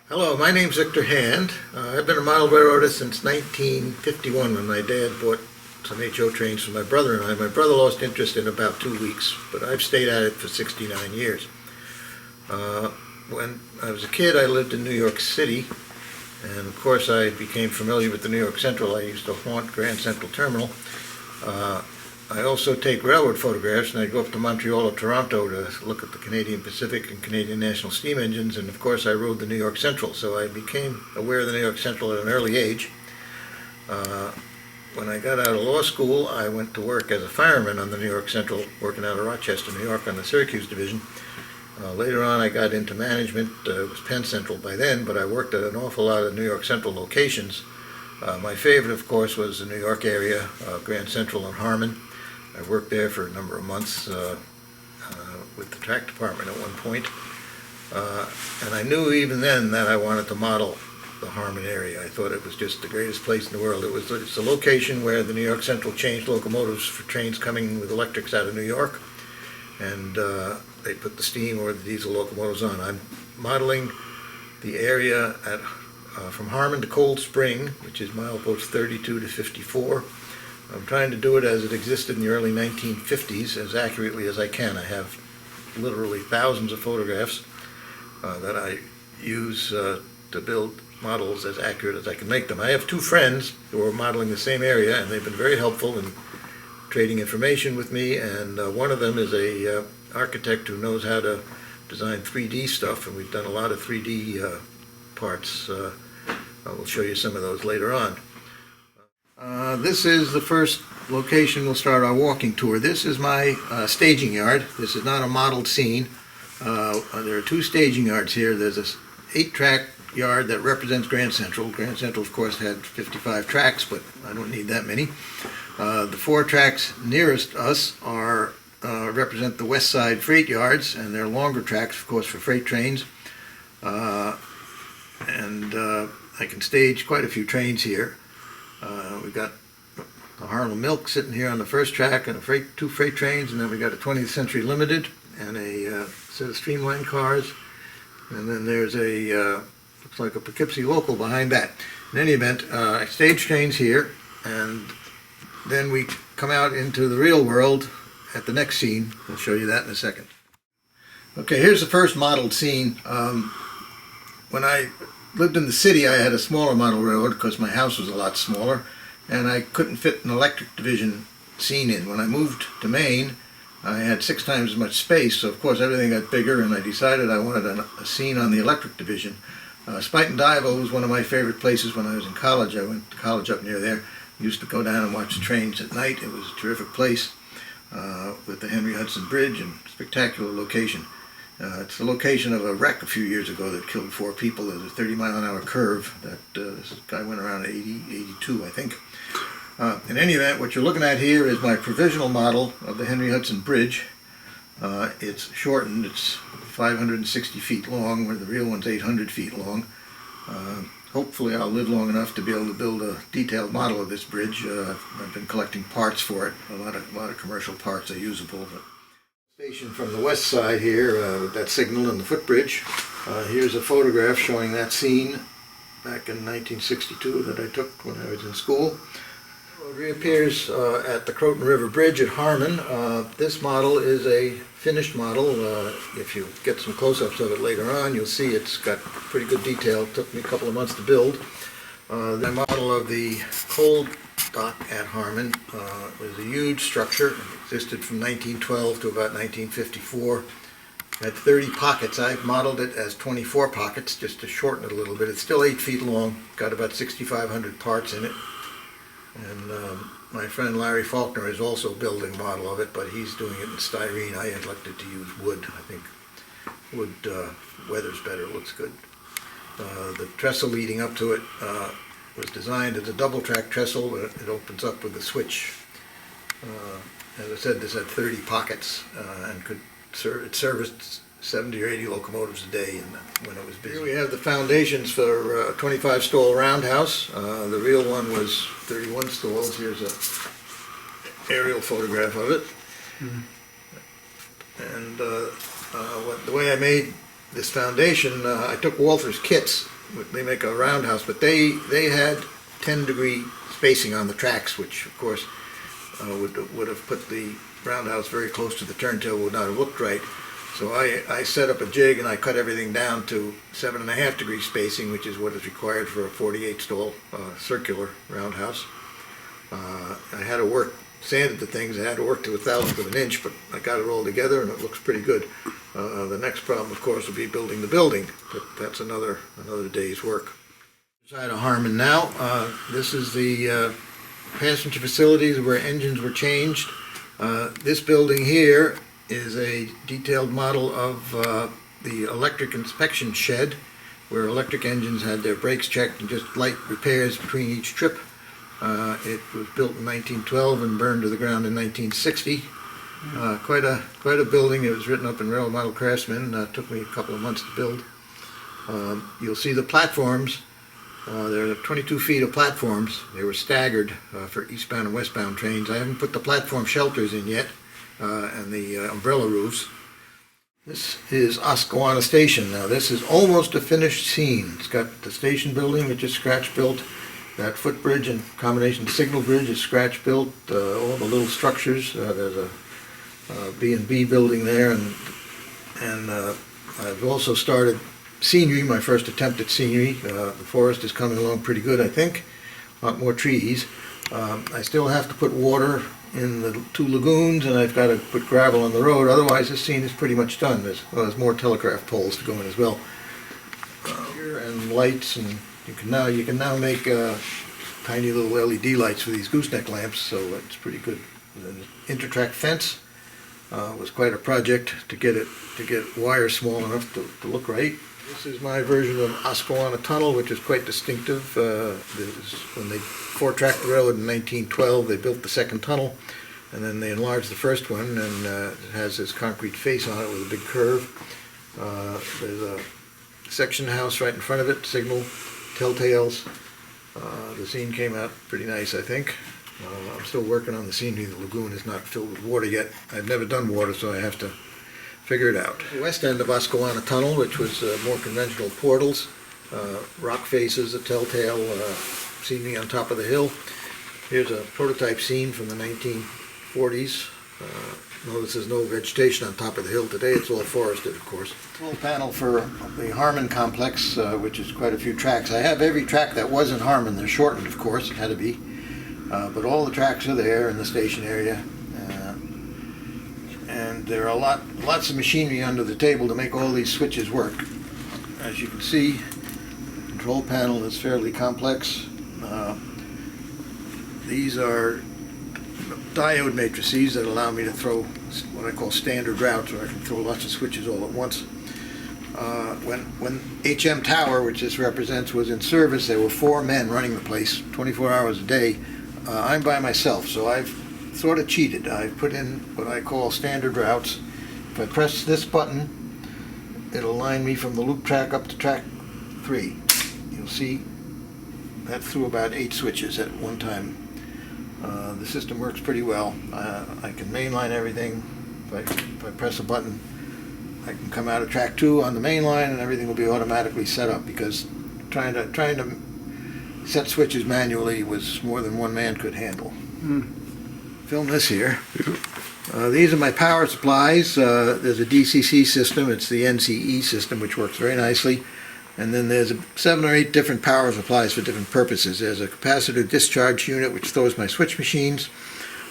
Hello, my name's Victor Hand. I've been a model railroader since 1951 when my dad bought some HO trains for my brother and I. My brother lost interest in about 2 weeks, but I've stayed at it for 69 years. When I was a kid, I lived in New York City, and of course I became familiar with the New York Central. I used to haunt Grand Central Terminal. I also take railroad photographs, and I go up to Montreal or Toronto to look at the Canadian Pacific and Canadian National steam engines, and of course I rode the New York Central, so I became aware of the New York Central at an early age. When I got out of law school, I went to work as a fireman on the New York Central, working out of Rochester, New York on the Syracuse division. Later on I got into management. It was Penn Central by then, but I worked at an awful lot of New York Central locations. My favorite, of course, was the New York area, Grand Central and Harmon. I worked there for a number of months with the track department at one point. And I knew even then that I wanted to model the Harmon area. I thought it was just the greatest place in the world. It's a location where the New York Central changed locomotives for trains coming with electrics out of New York. And they put the steam or the diesel locomotives on. I'm modeling the area from Harmon to Cold Spring, which is milepost 32 to 54. I'm trying to do it as it existed in the early 1950s, as accurately as I can. I have literally thousands of photographs that I use to build models as accurate as I can make them. I have two friends who are modeling the same area, and they've been very helpful in trading information with me, and one of them is a architect who knows how to design 3D stuff, and we've done a lot of 3D parts. I will show you some of those later on. This is the first location we'll start our walking tour. This is my staging yard. This is not a modeled scene. There are two staging yards here. There's a 8-track yard that represents Grand Central. Grand Central, of course, had 55 tracks, but I don't need that many. The 4 tracks nearest us represent the West Side freight yards, and they're longer tracks, of course, for freight trains. I can stage quite a few trains here. We've got the Harlem Milk sitting here on the first track, and 2 freight trains, and then we got a 20th Century Limited and a set of streamlined cars, and then there's a looks like a Poughkeepsie local behind that. In any event, I stage trains here, and then we come out into the real world at the next scene. I'll show you that in a second. Okay, here's the first modeled scene. When I lived in the city, I had a smaller model railroad because my house was a lot smaller, and I couldn't fit an electric division scene in. When I moved to Maine, I had 6 times as much space, so of course everything got bigger, and I decided I wanted a scene on the electric division. Spuyten Duyvil was one of my favorite places when I was in college. I went to college up near there. Used to go down and watch the trains at night. It was a terrific place with the Henry Hudson Bridge, and spectacular location. It's the location of a wreck a few years ago that killed 4 people. There was a 30-mile-an-hour curve that this guy went around at 82, I think. In any event, what you're looking at here is my provisional model of the Henry Hudson Bridge. It's shortened. It's 560 feet long, where the real one's 800 feet long. Hopefully I'll live long enough to be able to build a detailed model of this bridge. I've been collecting parts for it. A lot of commercial parts are usable. But station from the west side here with that signal and the footbridge. Here's a photograph showing that scene back in 1962 that I took when I was in school. It reappears at the Croton River Bridge at Harmon. This model is a finished model. If you get some close-ups of it later on, you'll see it's got pretty good detail. It took me a couple of months to build. The model of the coal dock at Harmon was a huge structure. It existed from 1912 to about 1954. It had 30 pockets. I've modeled it as 24 pockets just to shorten it a little bit. It's still 8 feet long, got about 6,500 parts in it. And my friend Larry Faulkner is also building a model of it, but he's doing it in styrene. I elected to use wood. I think wood weathers better, looks good. The trestle leading up to it was designed as a double-track trestle, but it opens up with a switch. As I said, this had 30 pockets and it serviced 70 or 80 locomotives a day when it was busy. Here we have the foundations for a 25-stall roundhouse. The real one was 31 stalls. Here's an aerial photograph of it. And the way I made this foundation, I took Walther's kits they make a roundhouse, but they had 10-degree spacing on the tracks, which of course would have put the roundhouse very close to the turntable, would not have looked right. So I set up a jig and I cut everything down to 7.5-degree spacing, which is what is required for a 48 stall circular roundhouse. I had to sanded the things. I had to work to 1/1000th of an inch, but I got it all together and it looks pretty good. The next problem, of course, will be building the building, but that's another day's work. Inside of Harmon now, this is the passenger facilities where engines were changed. This building here is a detailed model of the electric inspection shed, where electric engines had their brakes checked and just light repairs between each trip. It was built in 1912 and burned to the ground in 1960. Quite a building. It was written up in Railroad Model Craftsman. Took me a couple of months to build. You'll see the platforms. There are 22 feet of platforms. They were staggered for eastbound and westbound trains. I haven't put the platform shelters in yet, and the umbrella roofs. This is Oscawana Station. Now this is almost a finished scene. It's got the station building, which is scratch built. That footbridge and combination signal bridge is scratch built. All the little structures. There's a B&B building there, and I've also started scenery, my first attempt at scenery. The forest is coming along pretty good, I think. A lot more trees. I still have to put water in the 2 lagoons, and I've got to put gravel on the road. Otherwise, this scene is pretty much done. There's more telegraph poles to go in as well. Here and lights, and you can now make tiny little LED lights for these gooseneck lamps, so it's pretty good. And the intertrack fence was quite a project to get wire small enough to look right. This is my version of Oscawana Tunnel, which is quite distinctive. When they four-tracked the railroad in 1912, they built the second tunnel, and then they enlarged the first one, and it has this concrete face on it with a big curve. There's a section house right in front of it, signal, telltales. The scene came out pretty nice, I think. I'm still working on the scenery. The lagoon is not filled with water yet. I've never done water, so I have to figure it out. The west end of Oscawana Tunnel, which was more conventional portals, rock faces, a telltale scenery on top of the hill. Here's a prototype scene from the 1940s. Notice there's no vegetation on top of the hill today. It's all forested, of course. Control panel for the Harmon complex, which is quite a few tracks. I have every track that was in Harmon. They're shortened, of course, it had to be. But all the tracks are there in the station area. And there are lots of machinery under the table to make all these switches work. As you can see, the control panel is fairly complex. These are diode matrices that allow me to throw what I call standard routes, where I can throw lots of switches all at once. When HM Tower, which this represents, was in service, there were 4 men running the place 24 hours a day. I'm by myself, so I've sort of cheated. I've put in what I call standard routes. If I press this button, it'll line me from the loop track up to track 3. You'll see that through about 8 switches at one time. The system works pretty well. I can mainline everything. If I press a button, I can come out of track 2 on the main line, and everything will be automatically set up, because trying to set switches manually was more than one man could handle. Film this here. These are my power supplies. There's a DCC system. It's the NCE system, which works very nicely. And then there's 7 or 8 different power supplies for different purposes. There's a capacitor discharge unit, which throws my switch machines.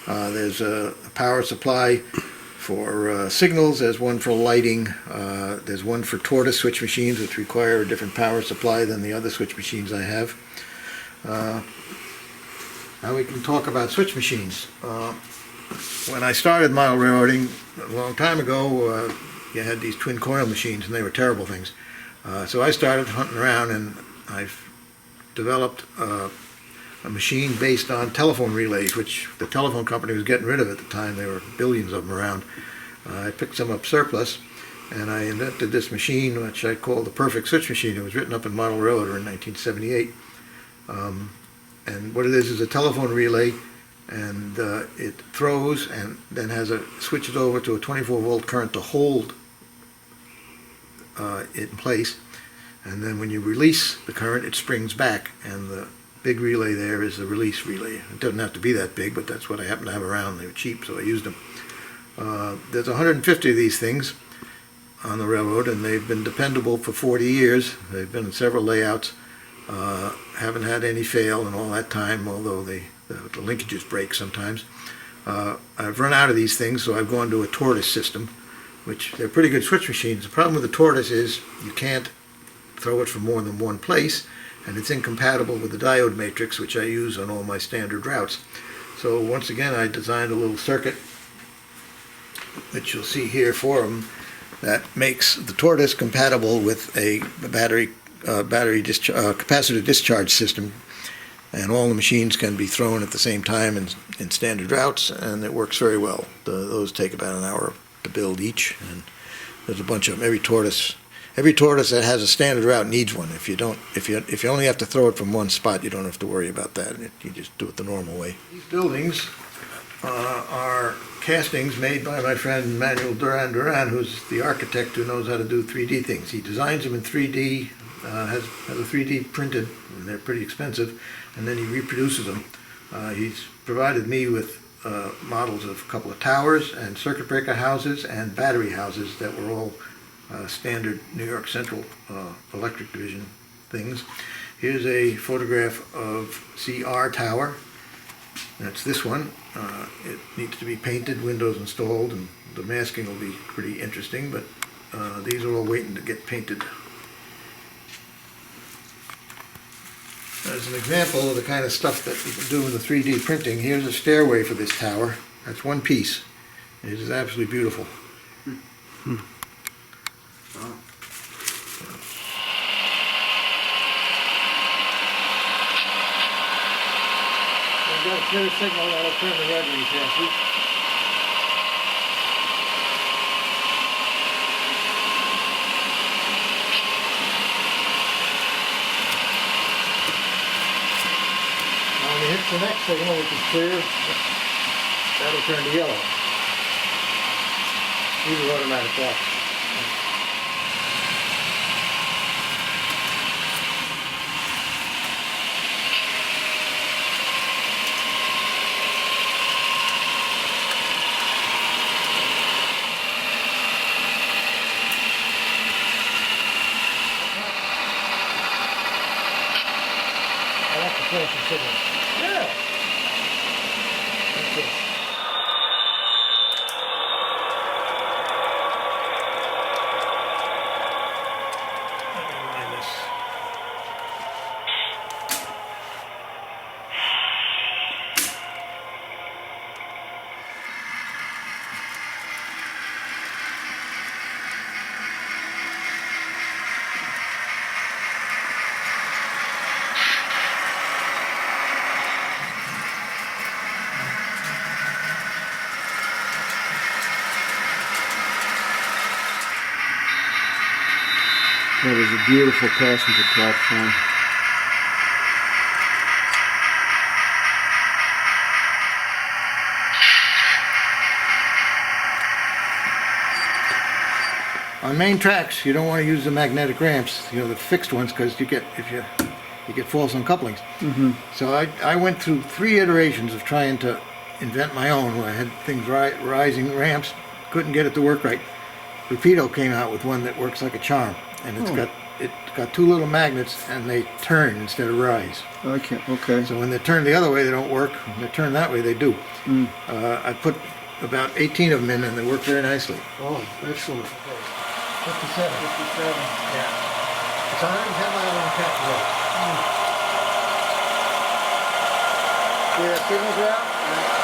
There's a power supply for signals. There's one for lighting. There's one for tortoise switch machines, which require a different power supply than the other switch machines I have. Now we can talk about switch machines. When I started model railroading a long time ago, you had these twin coil machines, and they were terrible things. So I started hunting around, and I've developed a machine based on telephone relays, which the telephone company was getting rid of at the time. There were billions of them around. I picked some up surplus, and I invented this machine, which I call the perfect switch machine. It was written up in Model Railroader in 1978. And what it is a telephone relay, and it throws and then switches over to a 24-volt current to hold it in place. and then when you release the current, it springs back, and the big relay there is the release relay. It doesn't have to be that big, but that's what I happen to have around. They were cheap, so I used them. There's 150 of these things on the railroad, and they've been dependable for 40 years. They've been in several layouts. Haven't had any fail in all that time, although the linkages break sometimes. I've run out of these things, so I've gone to a tortoise system, which they're pretty good switch machines. The problem with the tortoise is you can't throw it from more than one place, and it's incompatible with the diode matrix, which I use on all my standard routes. So once again, I designed a little circuit, which you'll see here for them, that makes the tortoise compatible with a capacitor discharge system, and all the machines can be thrown at the same time in standard routes, and it works very well. Those take about an hour to build each, and there's a bunch of them. Every tortoise that has a standard route needs one. If you only have to throw it from one spot, you don't have to worry about that. You just do it the normal way. These buildings are castings made by my friend Manuel Duran, who's the architect who knows how to do 3D things. He designs them in 3D, has a 3D printed, and they're pretty expensive, and then he reproduces them. He's provided me with models of a couple of towers and circuit breaker houses and battery houses that were all standard New York Central Electric Division things. Here's a photograph of CR Tower. That's this one. It needs to be painted, windows installed, and the masking will be pretty interesting, but these are all waiting to get painted. As an example of the kind of stuff that you can do in the 3D printing, here's a stairway for this tower. That's one piece. It is absolutely beautiful. Wow. I've got a clear signal that'll turn the red when you pass it. Now when you hit the next signal, which is clear, that'll turn to yellow. These are automatic clocks. I like to flash the signal. Yeah. That's it. Let me mind this. That is a beautiful passenger platform. On main tracks, you don't want to use the magnetic ramps, the fixed ones, because you get false uncouplings. So I went through 3 iterations of trying to invent my own, where I had things rising ramps, couldn't get it to work right. Rapido came out with one that works like a charm, and it's got 2 little magnets, and they turn instead of rise. Okay. So when they turn the other way, they don't work. When they turn that way, they do. I put about 18 of them in, and they work very nicely. Oh, excellent. 57. Yeah. It's 110 mile on cap road. See that signal graph?